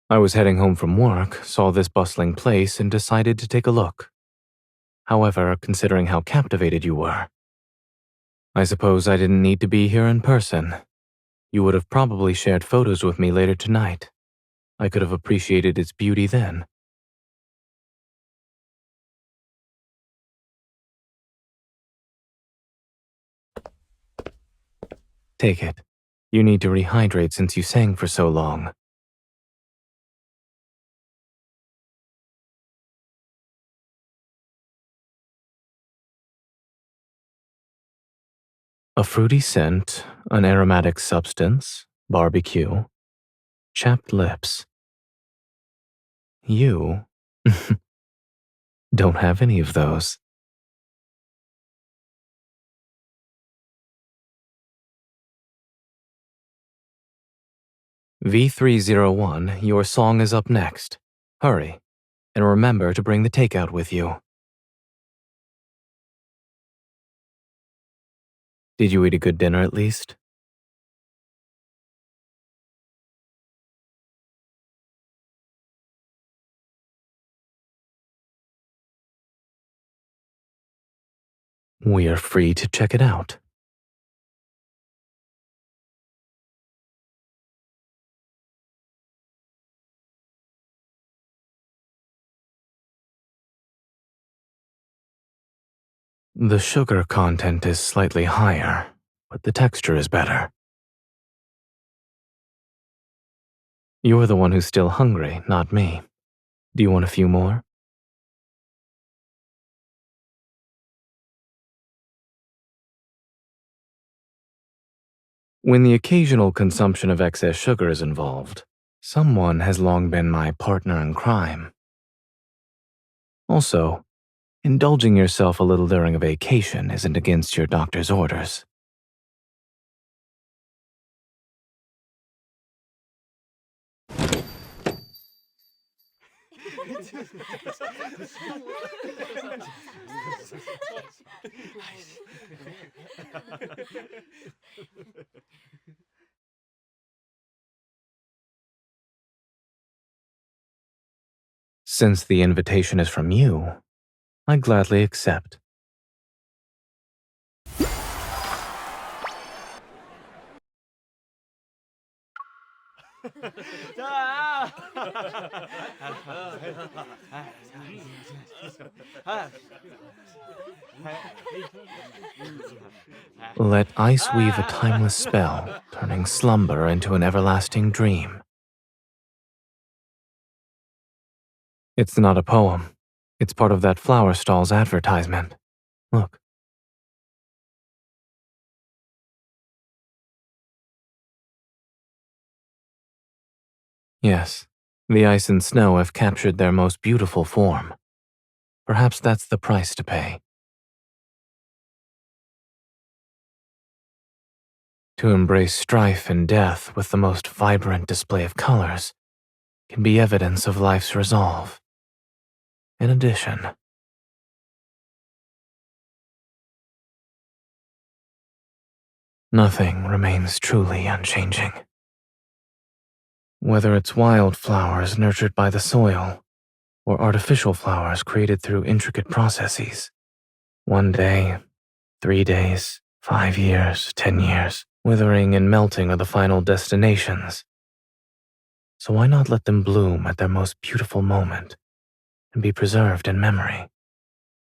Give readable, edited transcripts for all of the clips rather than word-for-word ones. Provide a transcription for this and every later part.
I was heading home from work, saw this bustling place, and decided to take a look. However, considering how captivated you were, I suppose I didn't need to be here in person. You would have probably shared photos with me later tonight. I could have appreciated its beauty then. Take it. You need to rehydrate since you sang for so long. A fruity scent, an aromatic substance, barbecue, chapped lips. You don't have any of those. V301, your song is up next. Hurry, and remember to bring the takeout with you. Did you eat a good dinner at least? We are free to check it out. The sugar content is slightly higher, but the texture is better. You're the one who's still hungry, not me. Do you want a few more? When the occasional consumption of excess sugar is involved, someone has long been my partner in crime. Also, indulging yourself a little during a vacation isn't against your doctor's orders. Since the invitation is from you, I gladly accept. Let ice weave a timeless spell, turning slumber into an everlasting dream. It's not a poem. It's part of that flower stall's advertisement. Look. Yes, the ice and snow have captured their most beautiful form. Perhaps that's the price to pay. To embrace strife and death with the most vibrant display of colors can be evidence of life's resolve. In addition, nothing remains truly unchanging. Whether it's wildflowers nurtured by the soil, or artificial flowers created through intricate processes. One day, 3 days, 5 years, 10 years, withering and melting are the final destinations. So why not let them bloom at their most beautiful moment and be preserved in memory?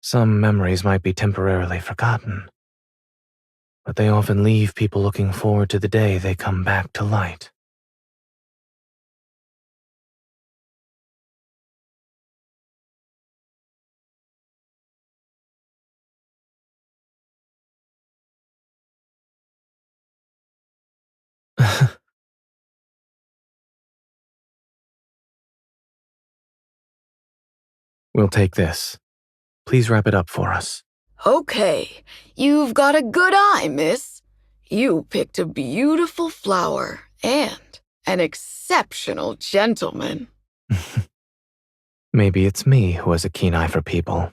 Some memories might be temporarily forgotten, but they often leave people looking forward to the day they come back to light. We'll take this. Please wrap it up for us. Okay, you've got a good eye, miss. You picked a beautiful flower and an exceptional gentleman. Maybe it's me who has a keen eye for people.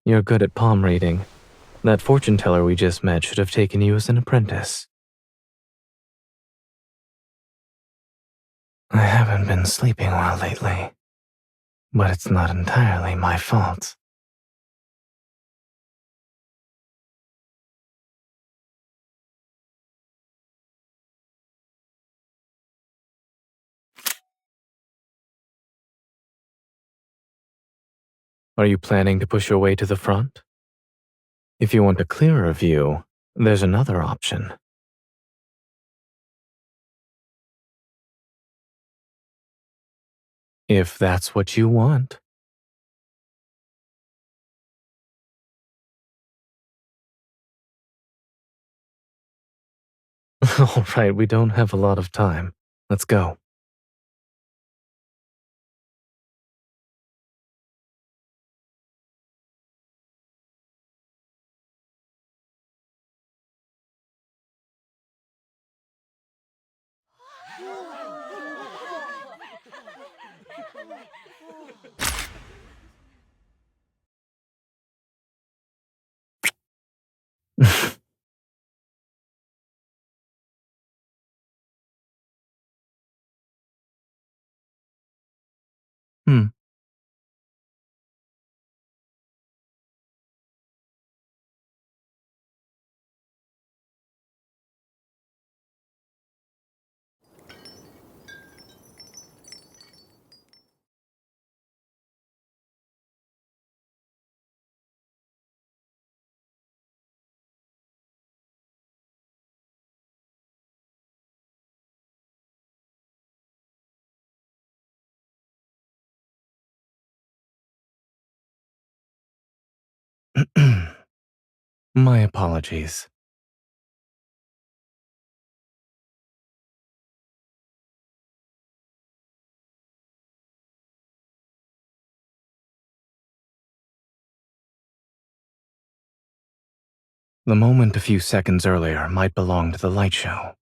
You're good at palm reading. That fortune teller we just met should have taken you as an apprentice. I haven't been sleeping well lately, but it's not entirely my fault. Are you planning to push your way to the front? If you want a clearer view, there's another option. If that's what you want. All right, we don't have a lot of time. Let's go. Hmm. My apologies. The moment a few seconds earlier might belong to the light show.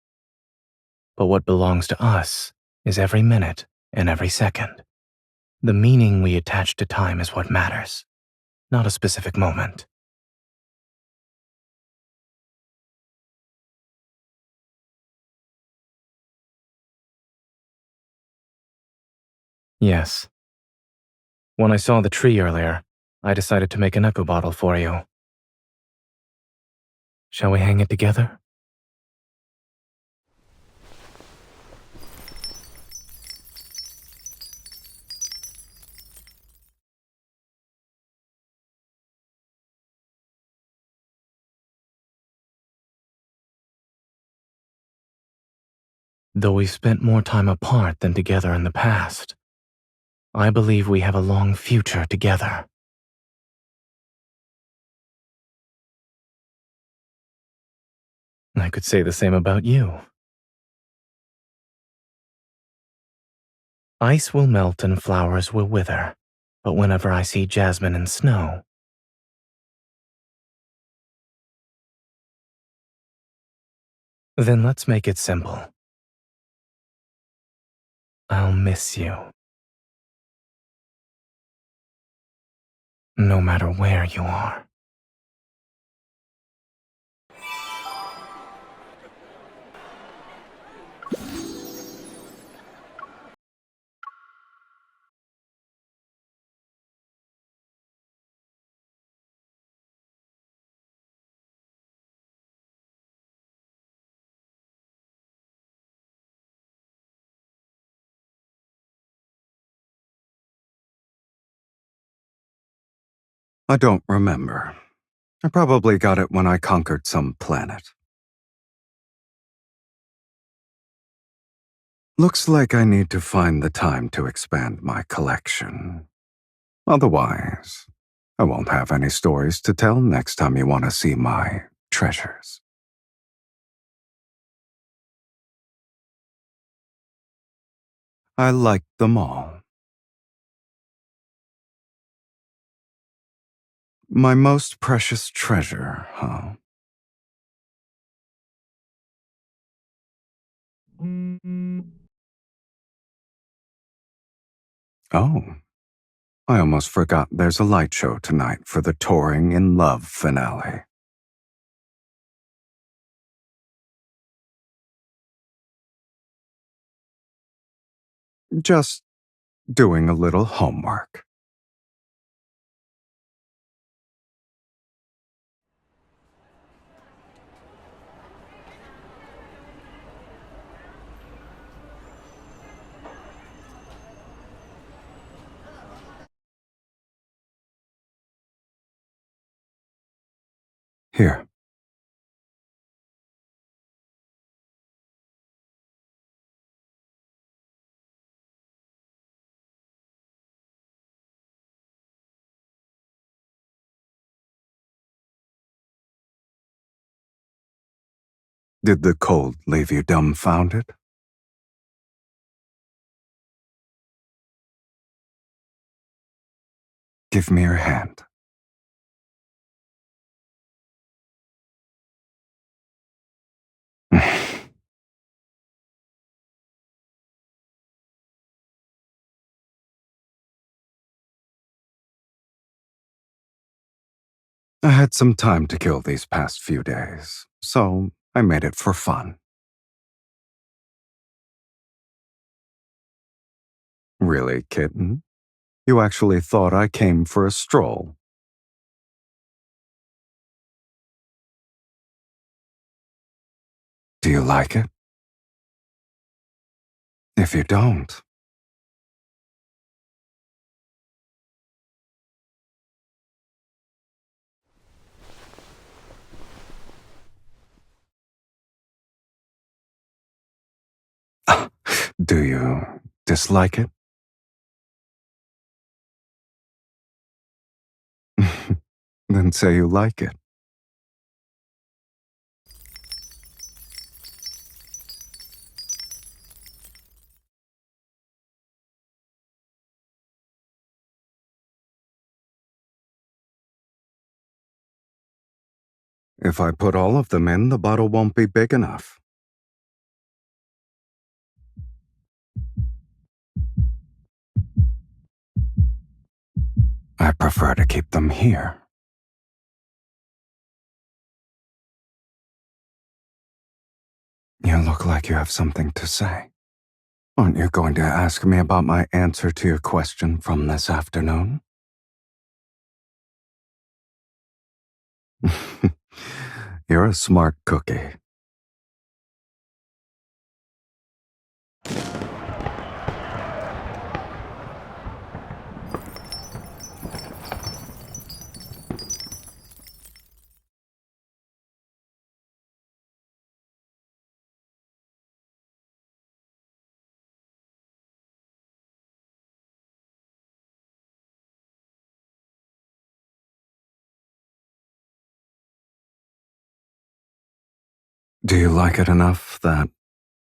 But what belongs to us is every minute and every second. The meaning we attach to time is what matters, not a specific moment. Yes. When I saw the tree earlier, I decided to make an echo bottle for you. Shall we hang it together? Though we've spent more time apart than together in the past, I believe we have a long future together. I could say the same about you. Ice will melt and flowers will wither, but whenever I see jasmine and snow, then let's make it simple. I'll miss you, no matter where you are. I don't remember. I probably got it when I conquered some planet. Looks like I need to find the time to expand my collection. Otherwise, I won't have any stories to tell next time you want to see my treasures. I like them all. My most precious treasure, huh? Oh, I almost forgot there's a light show tonight for the Touring in Love finale. Just doing a little homework. Here. Did the cold leave you dumbfounded? Give me your hand. I had some time to kill these past few days, so I made it for fun. Really, kitten? You actually thought I came for a stroll? Do you like it? If you don't, do you dislike it? Then say you like it. If I put all of them in, the bottle won't be big enough. I prefer to keep them here. You look like you have something to say. Aren't you going to ask me about my answer to your question from this afternoon? You're a smart cookie. Do you like it enough that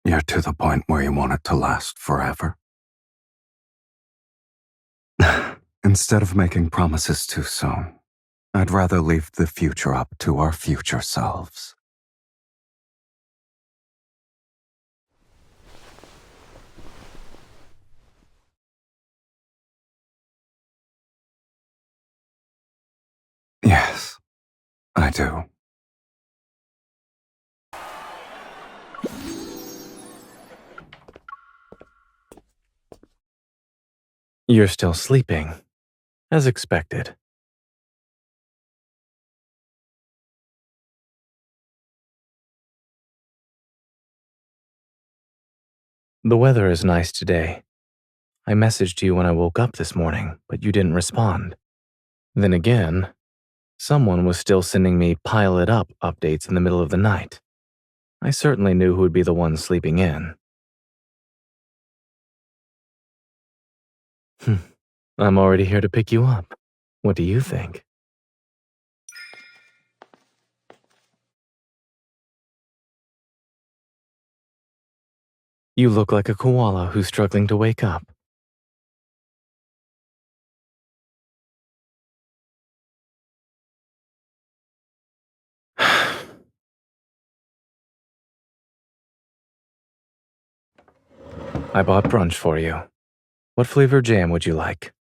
you're to the point where you want it to last forever? Instead of making promises too soon, I'd rather leave the future up to our future selves. Yes, I do. You're still sleeping, as expected. The weather is nice today. I messaged you when I woke up this morning, but you didn't respond. Then again, someone was still sending me pile it up updates in the middle of the night. I certainly knew who would be the one sleeping in. I'm already here to pick you up. What do you think? You look like a koala who's struggling to wake up. I bought brunch for you. What flavor jam would you like?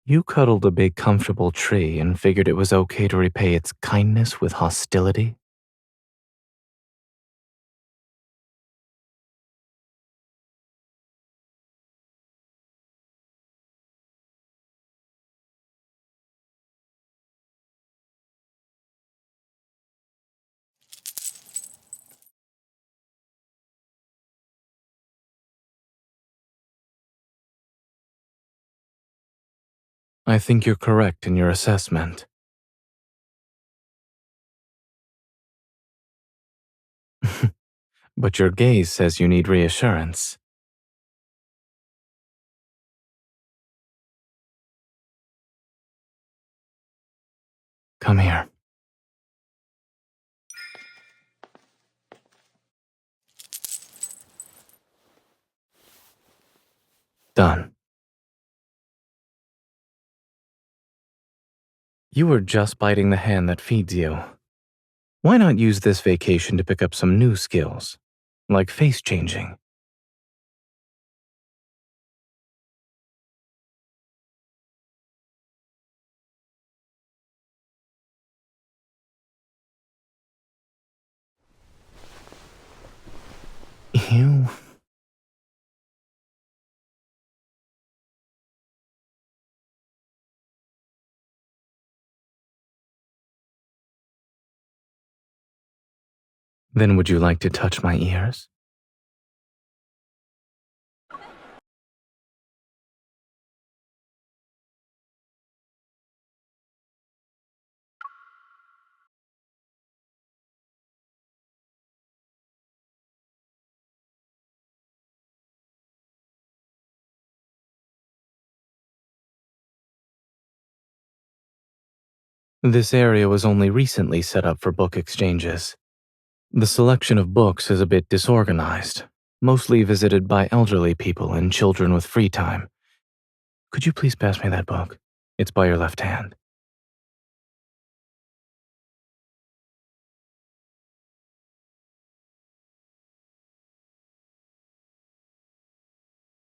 You cuddled a big, comfortable tree and figured it was okay to repay its kindness with hostility? I think you're correct in your assessment. But your gaze says you need reassurance. Come here. Done. You were just biting the hand that feeds you. Why not use this vacation to pick up some new skills, like face changing? You. Then would you like to touch my ears? This area was only recently set up for book exchanges. The selection of books is a bit disorganized, mostly visited by elderly people and children with free time. Could you please pass me that book? It's by your left hand.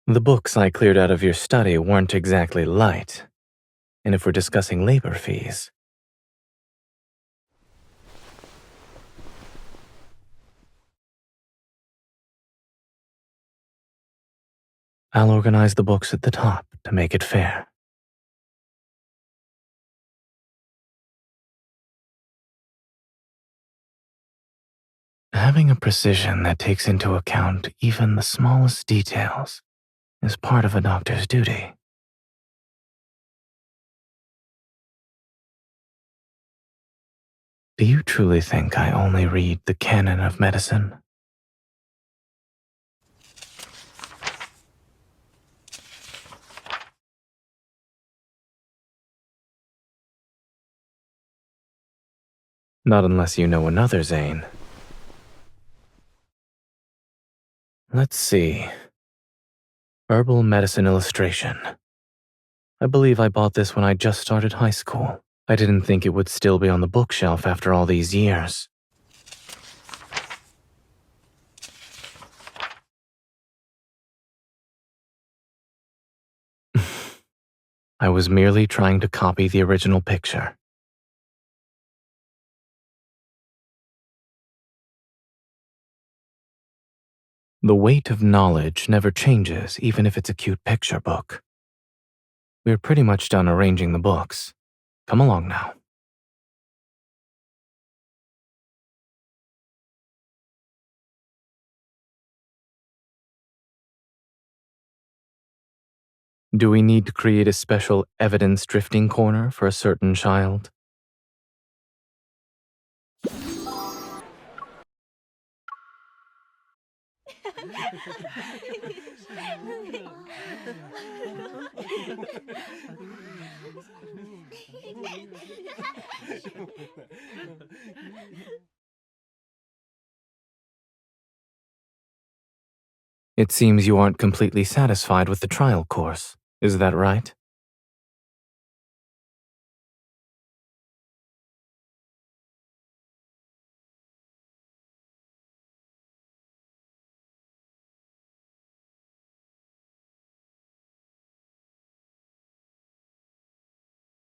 The books I cleared out of your study weren't exactly light. And if we're discussing labor fees, I'll organize the books at the top to make it fair. Having a precision that takes into account even the smallest details is part of a doctor's duty. Do you truly think I only read the canon of medicine? Not unless you know another Zane. Let's see. Herbal Medicine Illustration. I believe I bought this when I just started high school. I didn't think it would still be on the bookshelf after all these years. I was merely trying to copy the original picture. The weight of knowledge never changes, even if it's a cute picture book. We're pretty much done arranging the books. Come along now. Do we need to create a special evidence drifting corner for a certain child? It seems you aren't completely satisfied with the trial course. Is that right?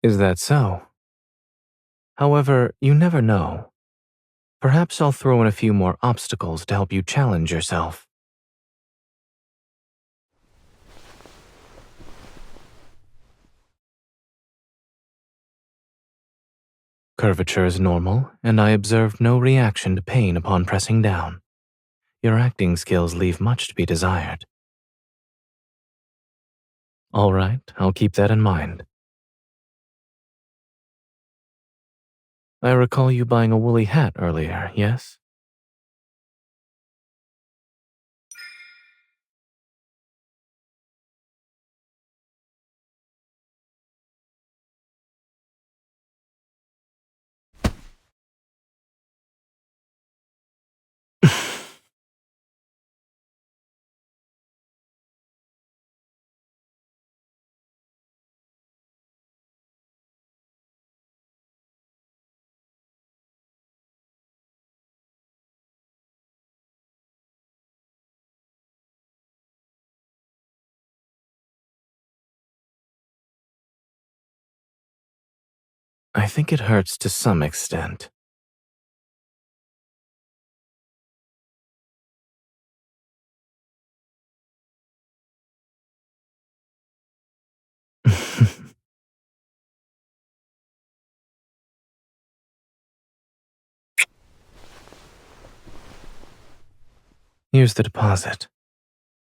Is that so? However, you never know. Perhaps I'll throw in a few more obstacles to help you challenge yourself. Curvature is normal, and I observed no reaction to pain upon pressing down. Your acting skills leave much to be desired. All right, I'll keep that in mind. I recall you buying a woolly hat earlier, yes? I think it hurts to some extent. Here's the deposit.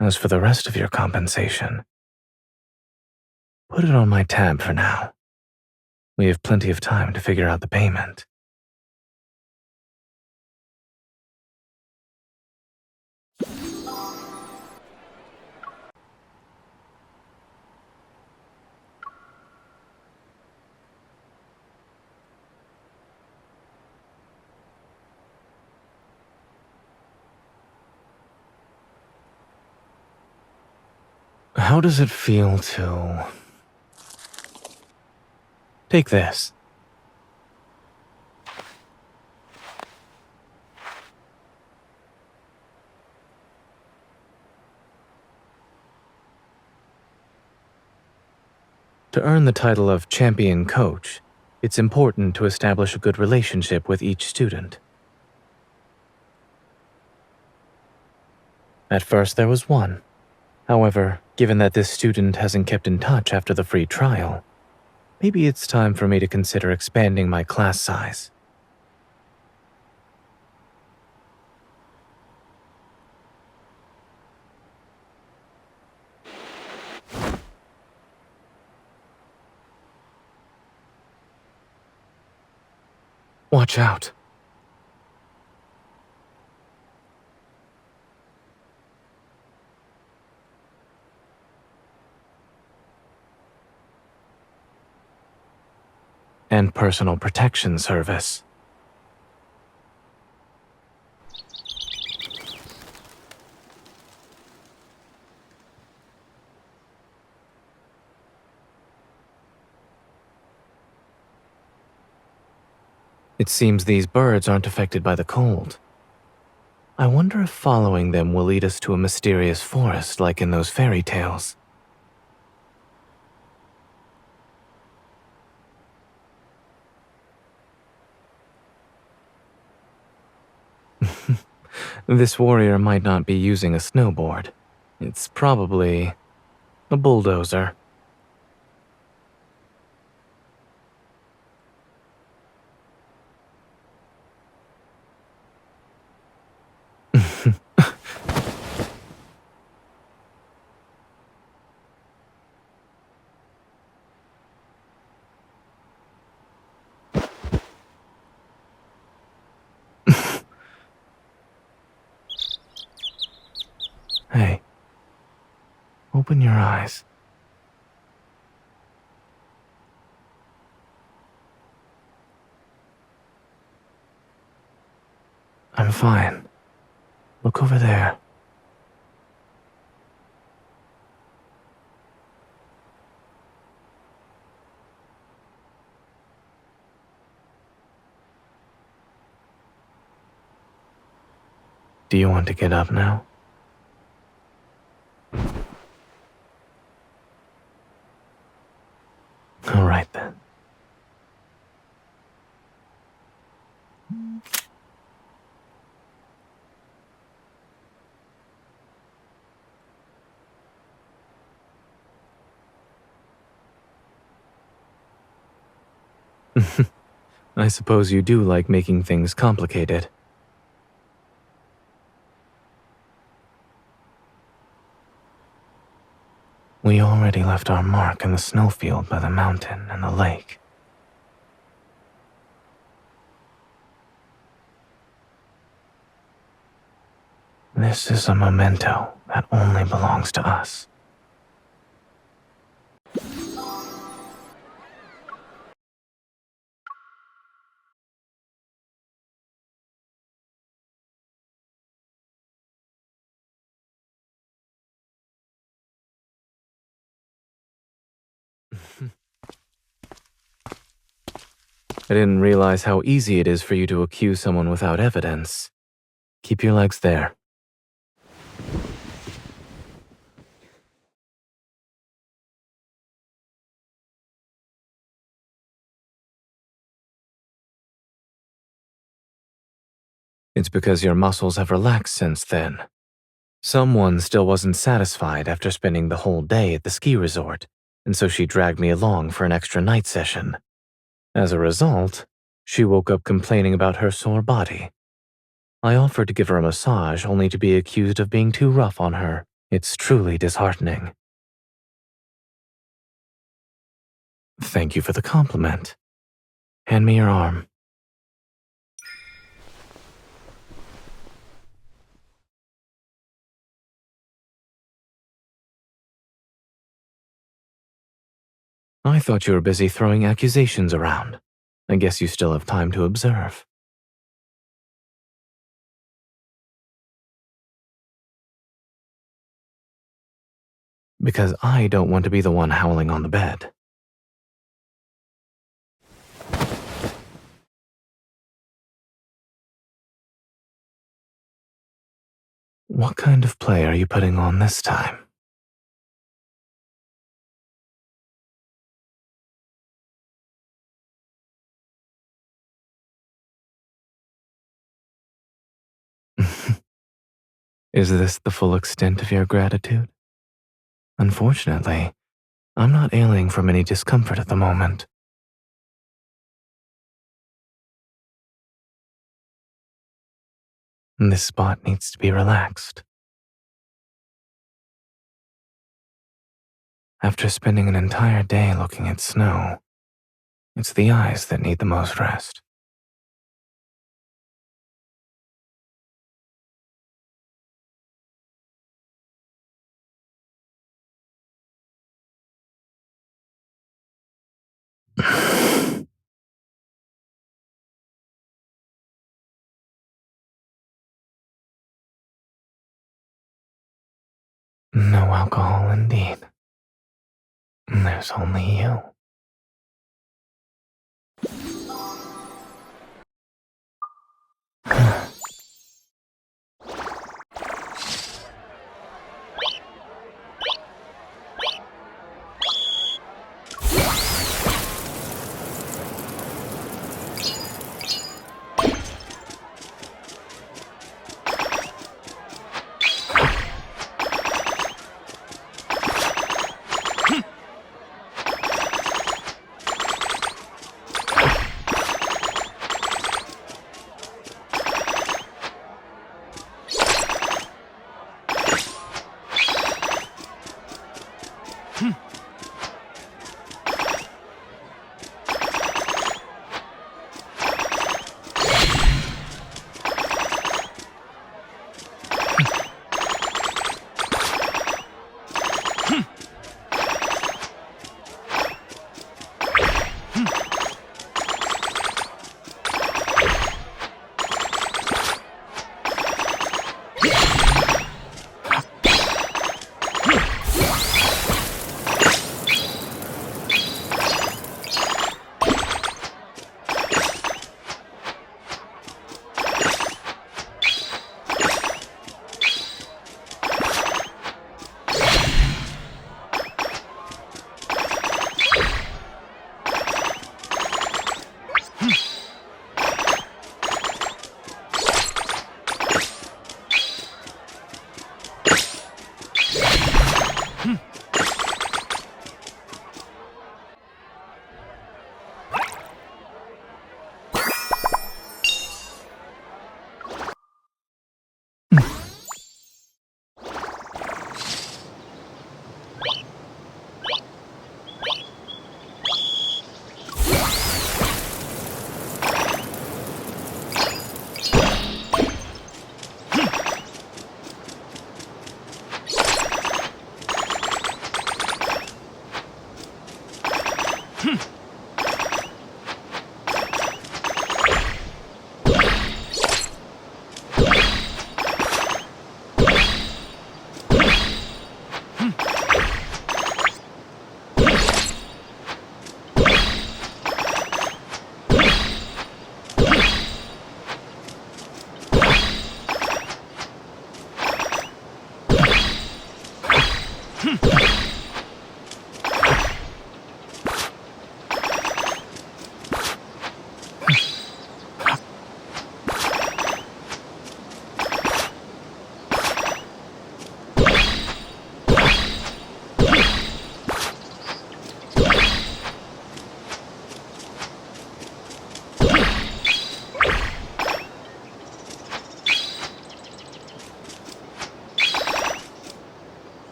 As for the rest of your compensation, put it on my tab for now. We have plenty of time to figure out the payment. How does it feel to... Take this. To earn the title of champion coach, it's important to establish a good relationship with each student. At first there was one. However, given that this student hasn't kept in touch after the free trial, maybe it's time for me to consider expanding my class size. Watch out. And personal protection service. It seems these birds aren't affected by the cold. I wonder if following them will lead us to a mysterious forest like in those fairy tales. This warrior might not be using a snowboard. It's probably a bulldozer. Hey, open your eyes. I'm fine. Look over there. Do you want to get up now? All right then. I suppose you do like making things complicated. We already left our mark in the snowfield by the mountain and the lake. This is a memento that only belongs to us. I didn't realize how easy it is for you to accuse someone without evidence. Keep your legs there. It's because your muscles have relaxed since then. Someone still wasn't satisfied after spending the whole day at the ski resort, and so she dragged me along for an extra night session. As a result, she woke up complaining about her sore body. I offered to give her a massage only to be accused of being too rough on her. It's truly disheartening. Thank you for the compliment. Hand me your arm. I thought you were busy throwing accusations around. I guess you still have time to observe. Because I don't want to be the one howling on the bed. What kind of play are you putting on this time? Is this the full extent of your gratitude? Unfortunately, I'm not ailing from any discomfort at the moment. This spot needs to be relaxed. After spending an entire day looking at snow, it's the eyes that need the most rest. No alcohol indeed. There's only you.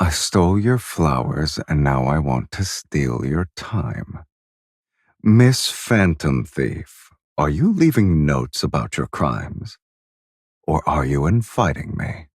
I stole your flowers and now I want to steal your time. Miss Phantom Thief, are you leaving notes about your crimes? Or are you inviting me?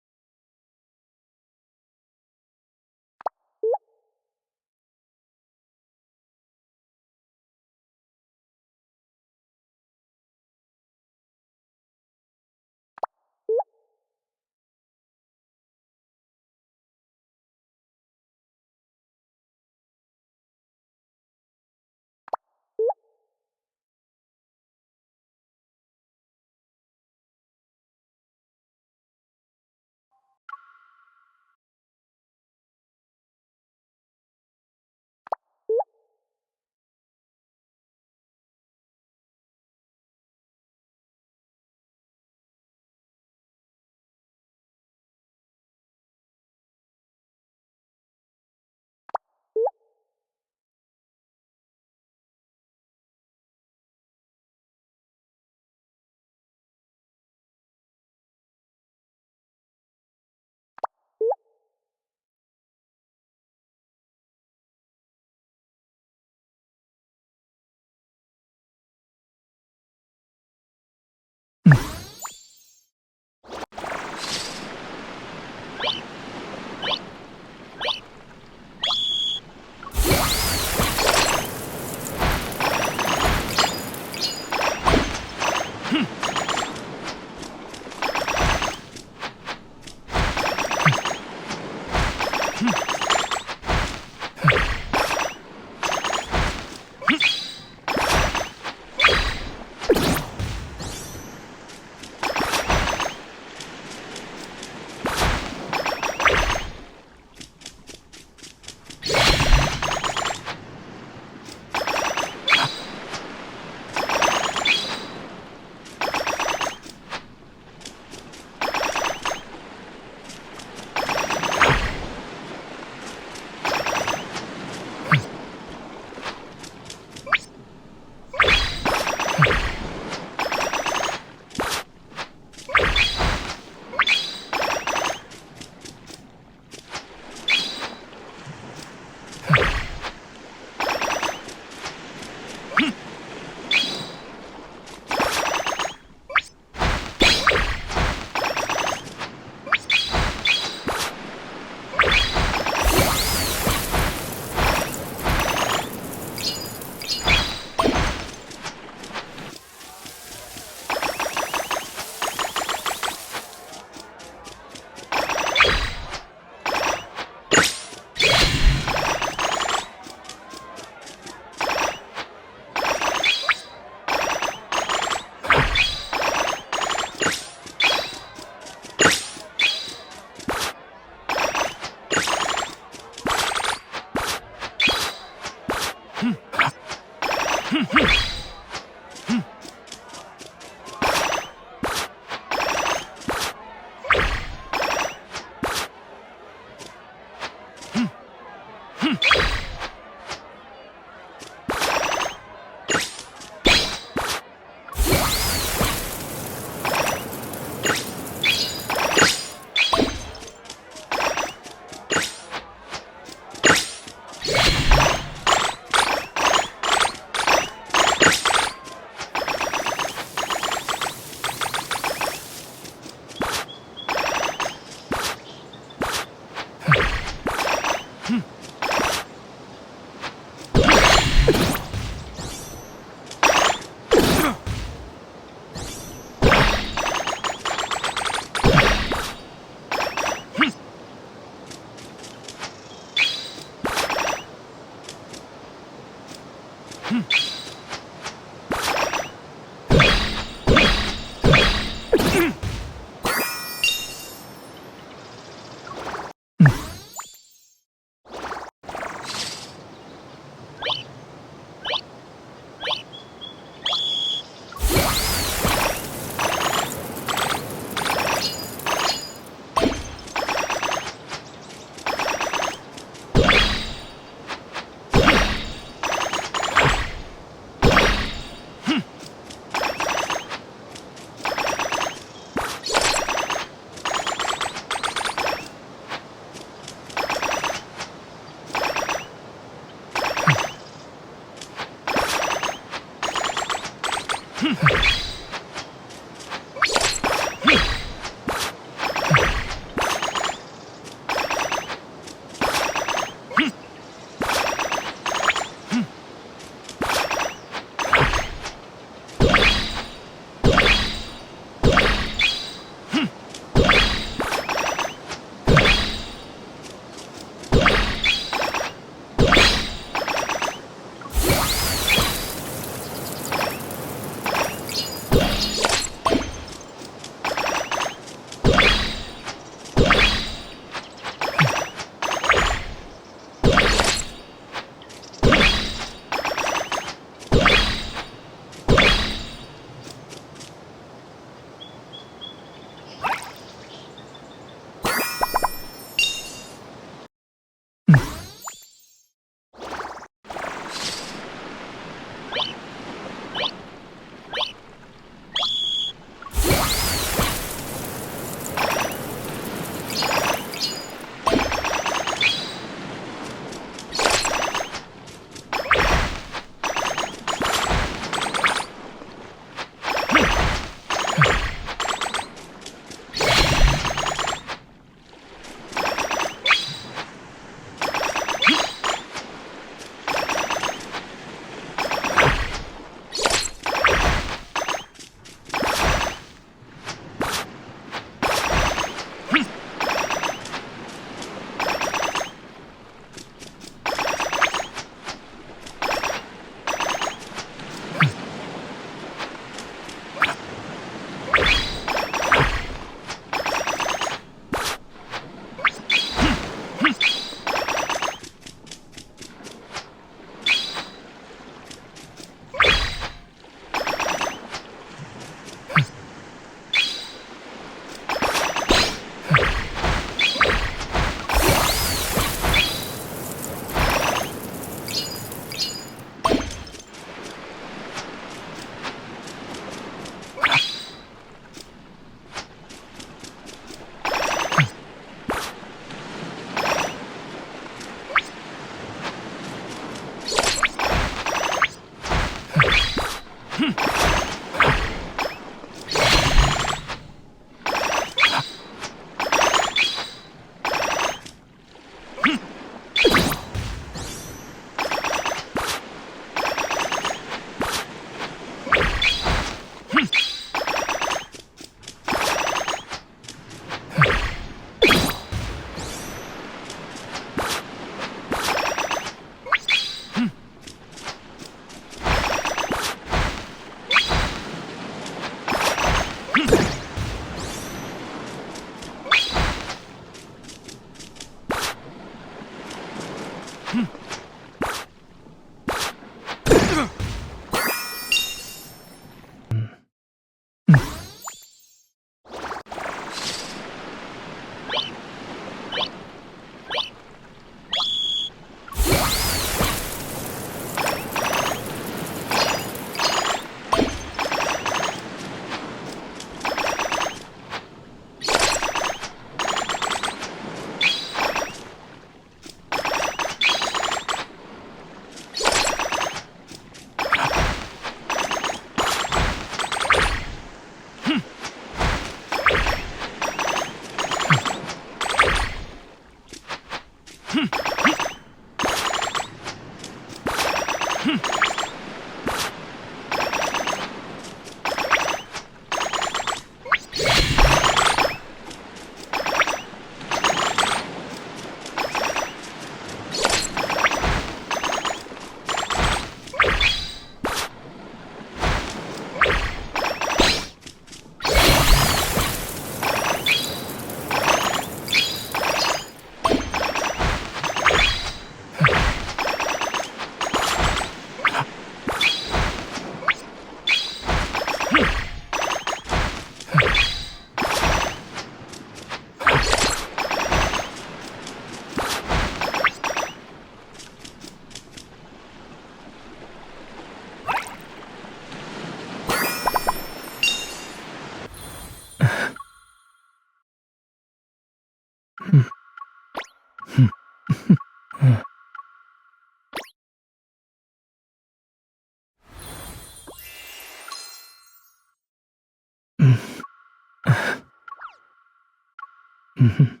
Oh,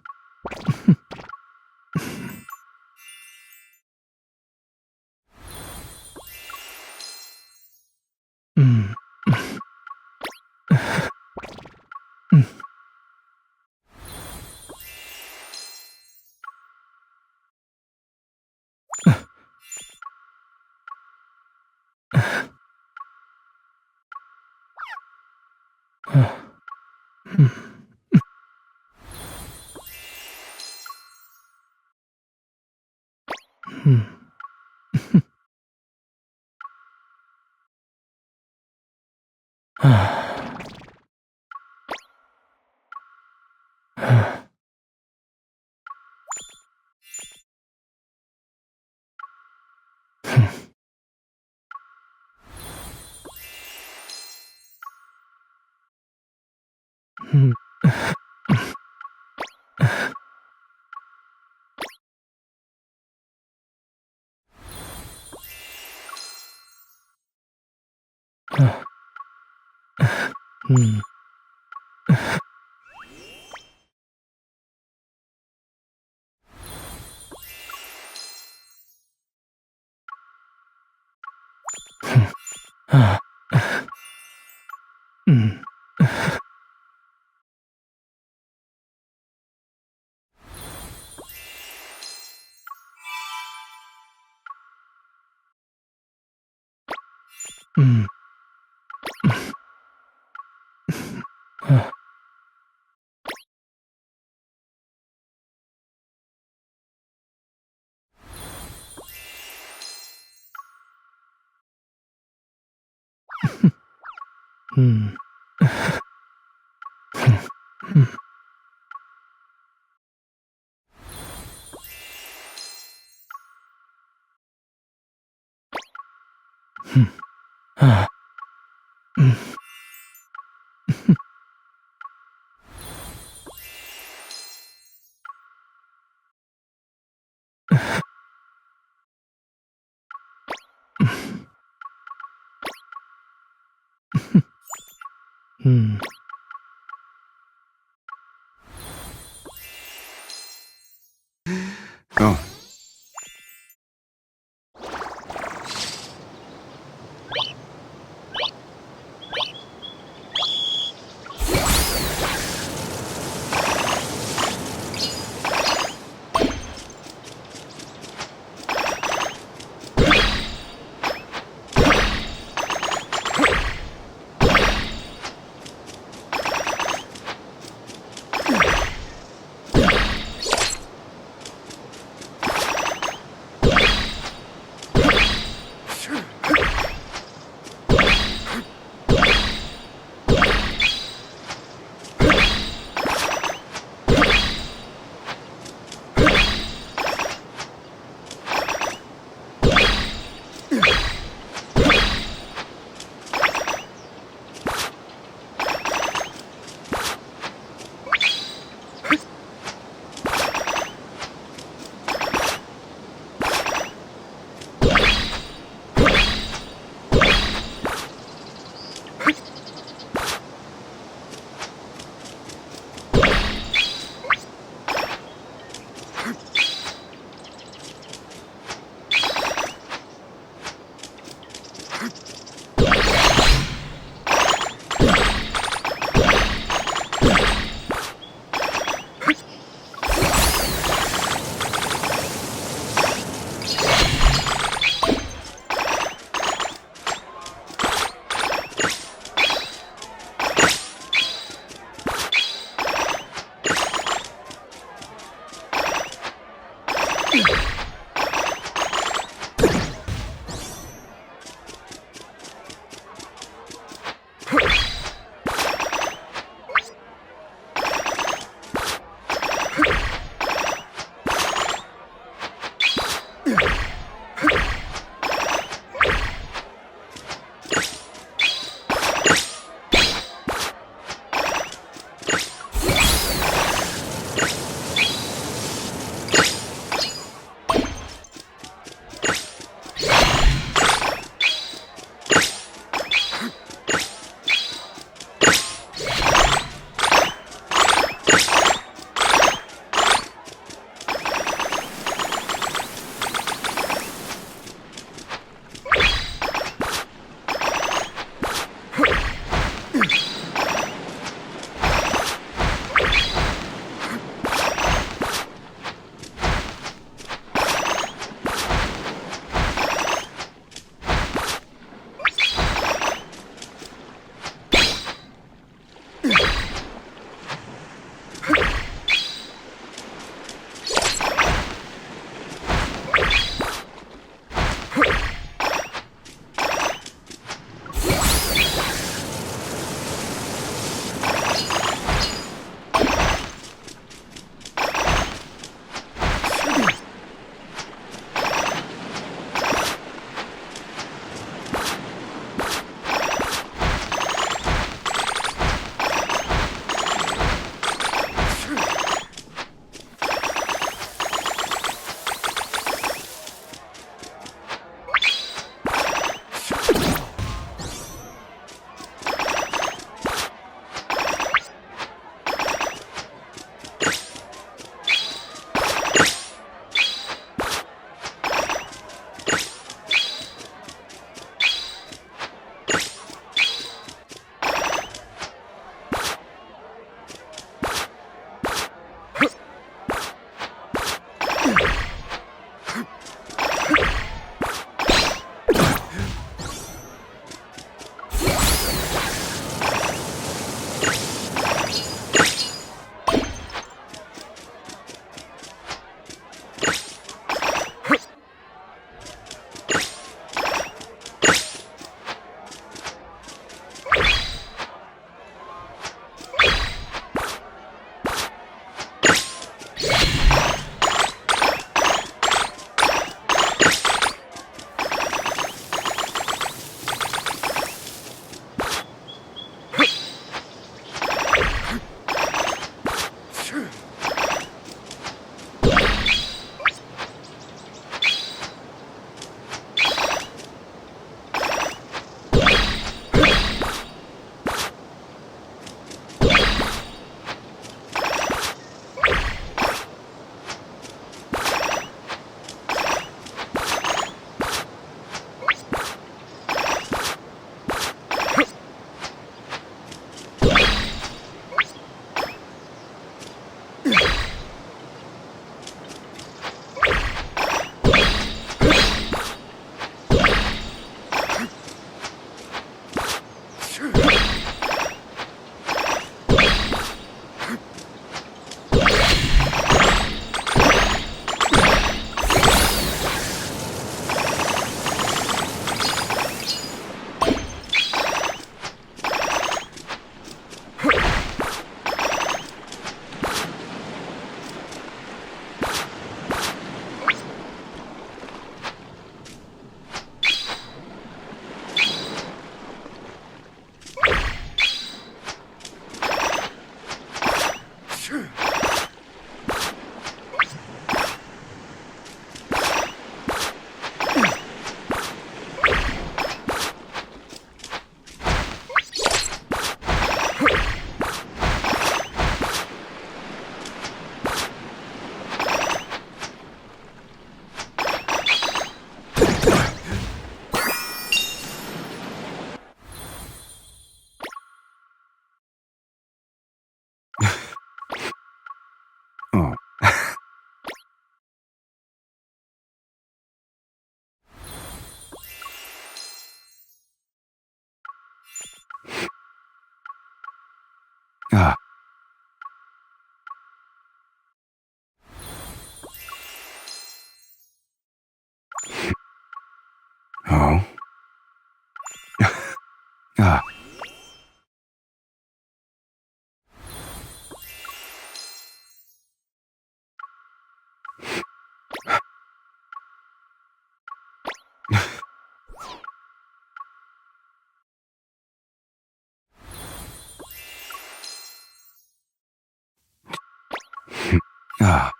Ah.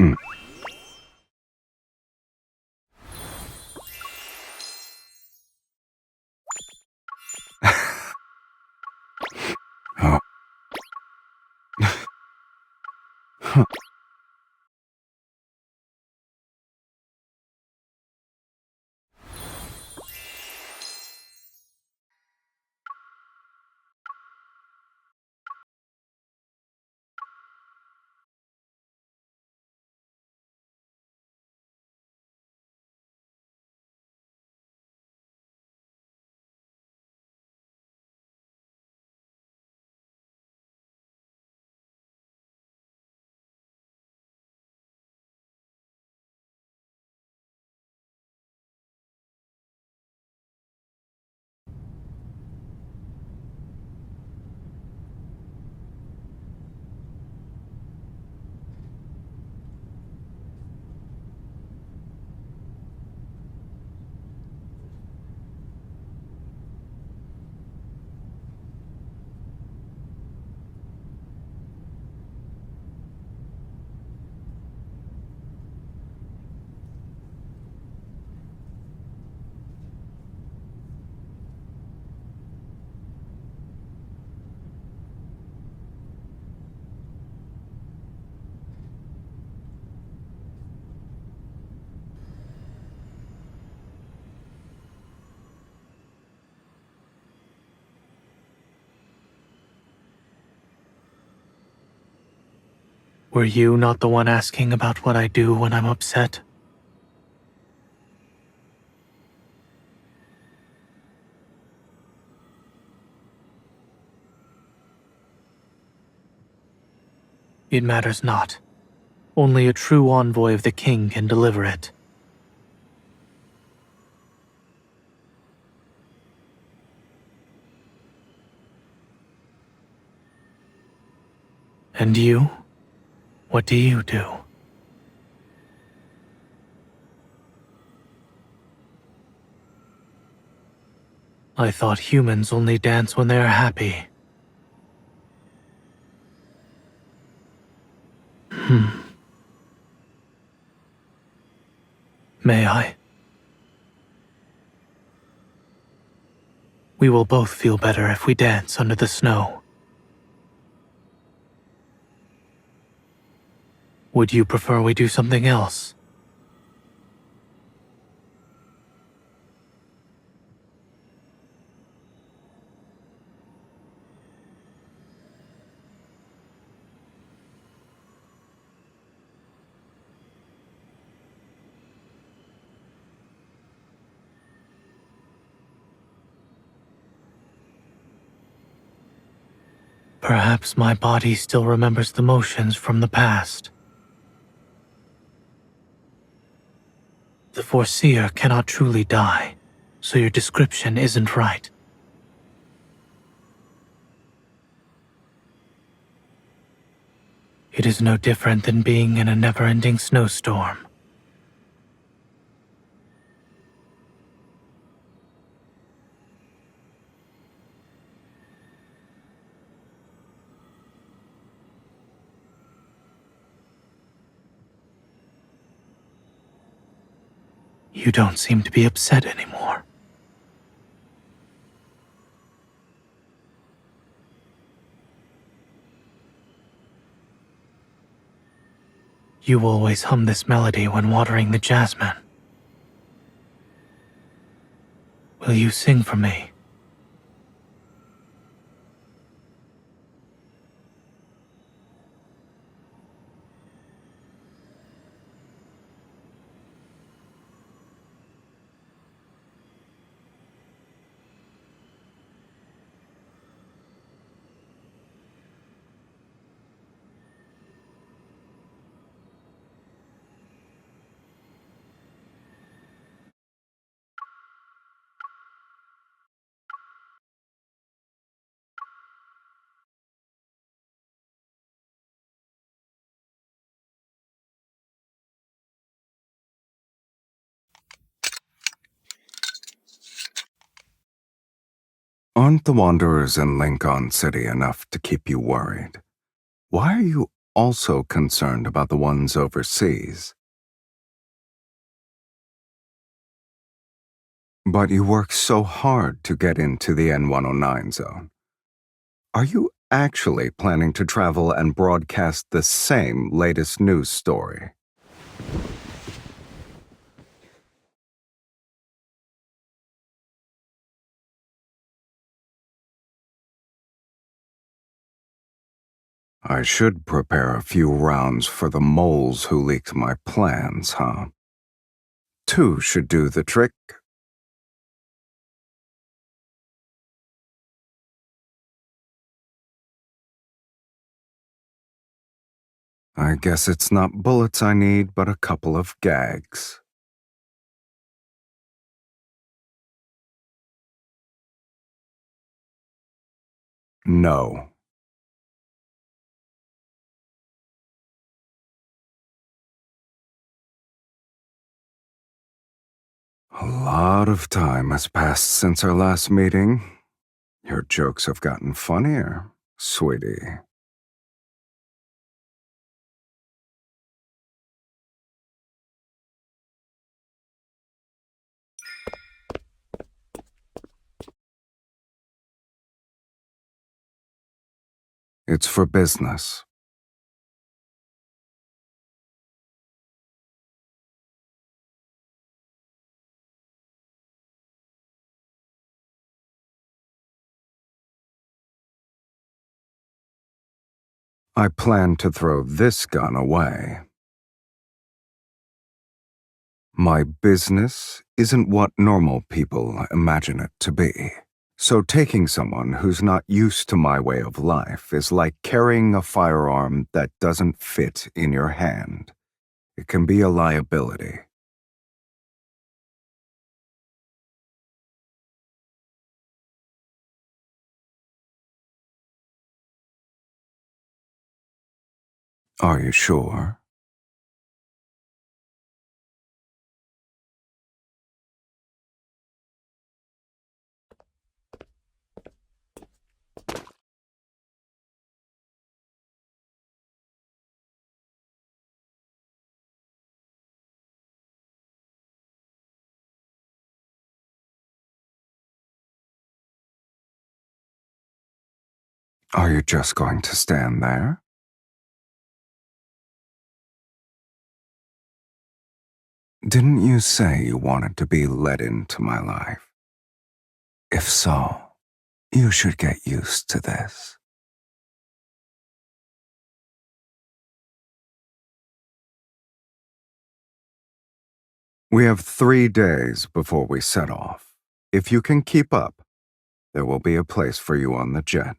Mm. Oh. Huh. Were you not the one asking about what I do when I'm upset? It matters not. Only a true envoy of the king can deliver it. And you? What do you do? I thought humans only dance when they are happy. May I? We will both feel better if we dance under the snow. Would you prefer we do something else? Perhaps my body still remembers the motions from the past. The Foreseer cannot truly die, so your description isn't right. It is no different than being in a never-ending snowstorm. You don't seem to be upset anymore. You always hum this melody when watering the jasmine. Will you sing for me? Aren't the Wanderers in Lincoln City enough to keep you worried? Why are you also concerned about the ones overseas. But you work so hard to get into the N109 zone. Are you actually planning to travel and broadcast the same latest news story? I should prepare a few rounds for the moles who leaked my plans, huh? 2 should do the trick. I guess it's not bullets I need, but a couple of gags. No. A lot of time has passed since our last meeting. Your jokes have gotten funnier, sweetie. It's for business. I plan to throw this gun away. My business isn't what normal people imagine it to be. So taking someone who's not used to my way of life is like carrying a firearm that doesn't fit in your hand. It can be a liability. Are you sure? Are you just going to stand there? Didn't you say you wanted to be let into my life? If so, you should get used to this. We have 3 days before we set off. If you can keep up, there will be a place for you on the jet.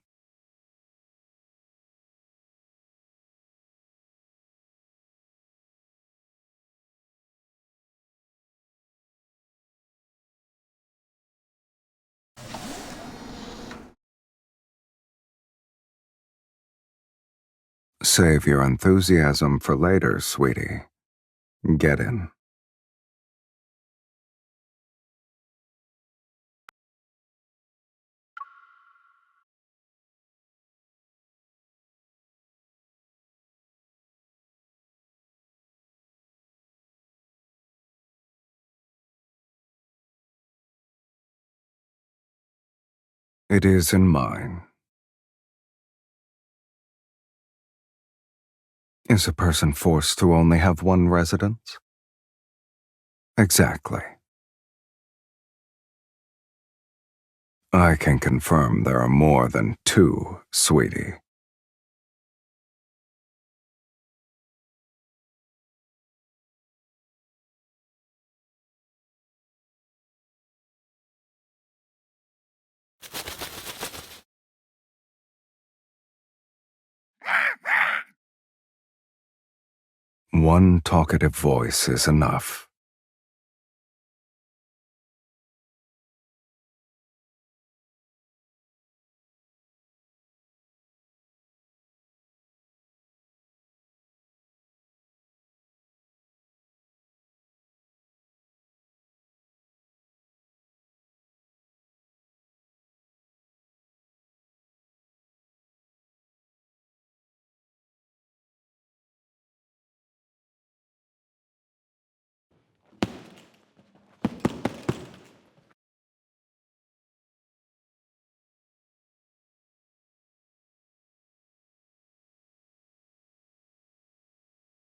Save your enthusiasm for later, sweetie. Get in. It is in mine. Is a person forced to only have one residence? Exactly. I can confirm there are more than 2, sweetie. One talkative voice is enough.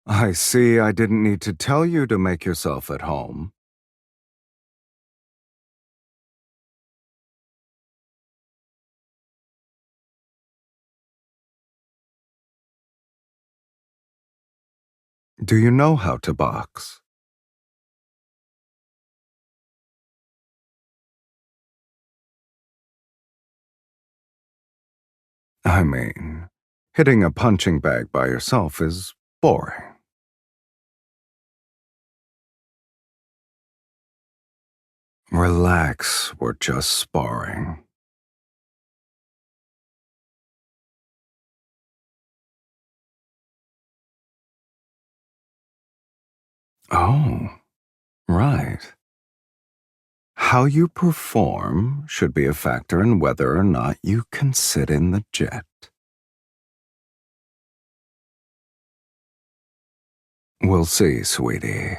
I see I didn't need to tell you to make yourself at home. Do you know how to box? I mean, hitting a punching bag by yourself is boring. Relax, we're just sparring. Oh, right. How you perform should be a factor in whether or not you can sit in the jet. We'll see, sweetie.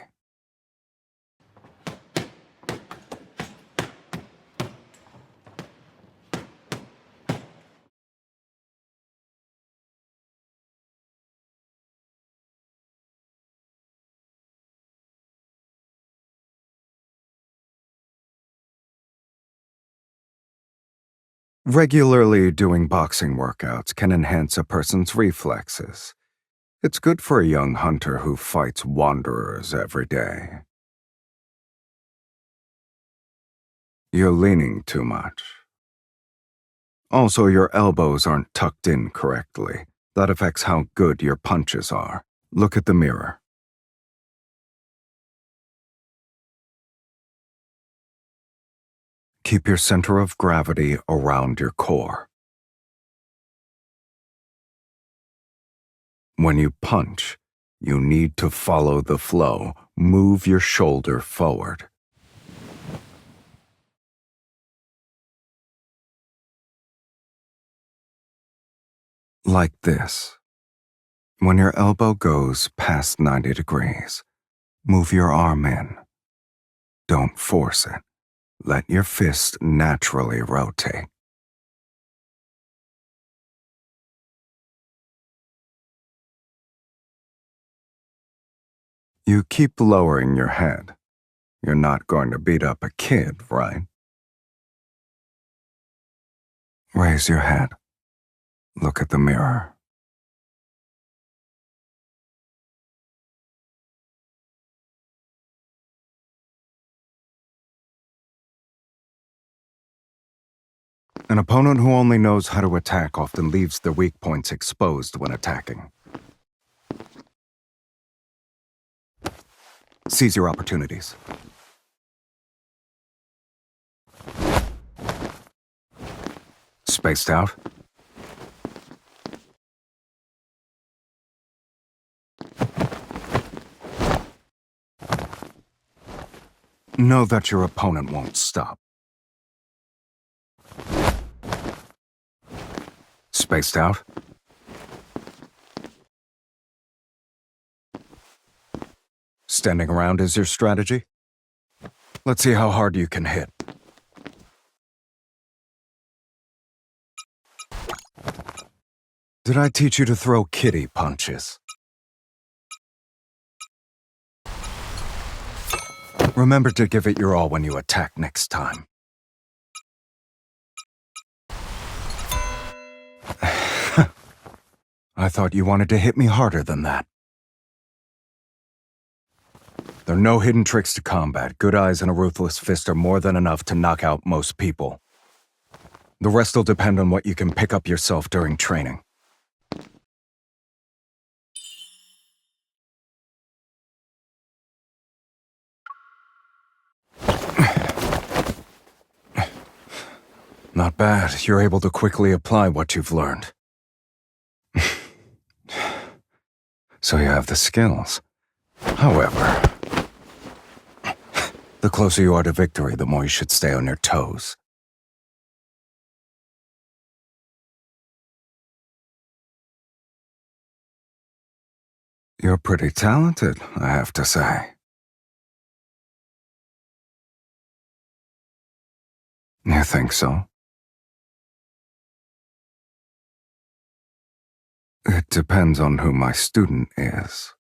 Regularly doing boxing workouts can enhance a person's reflexes. It's good for a young hunter who fights wanderers every day. You're leaning too much. Also, your elbows aren't tucked in correctly. That affects how good your punches are. Look at the mirror. Keep your center of gravity around your core. When you punch, you need to follow the flow. Move your shoulder forward. Like this. When your elbow goes past 90 degrees, move your arm in. Don't force it. Let your fist naturally rotate. You keep lowering your head. You're not going to beat up a kid, right? Raise your head. Look at the mirror. An opponent who only knows how to attack often leaves their weak points exposed when attacking. Seize your opportunities. Spaced out. Know that your opponent won't stop. Spaced out. Standing around is your strategy? Let's see how hard you can hit. Did I teach you to throw kitty punches? Remember to give it your all when you attack next time. I thought you wanted to hit me harder than that. There are no hidden tricks to combat. Good eyes and a ruthless fist are more than enough to knock out most people. The rest will depend on what you can pick up yourself during training. Not bad. You're able to quickly apply what you've learned. So you have the skills. However, the closer you are to victory, the more you should stay on your toes. You're pretty talented, I have to say. You think so? It depends on who my student is.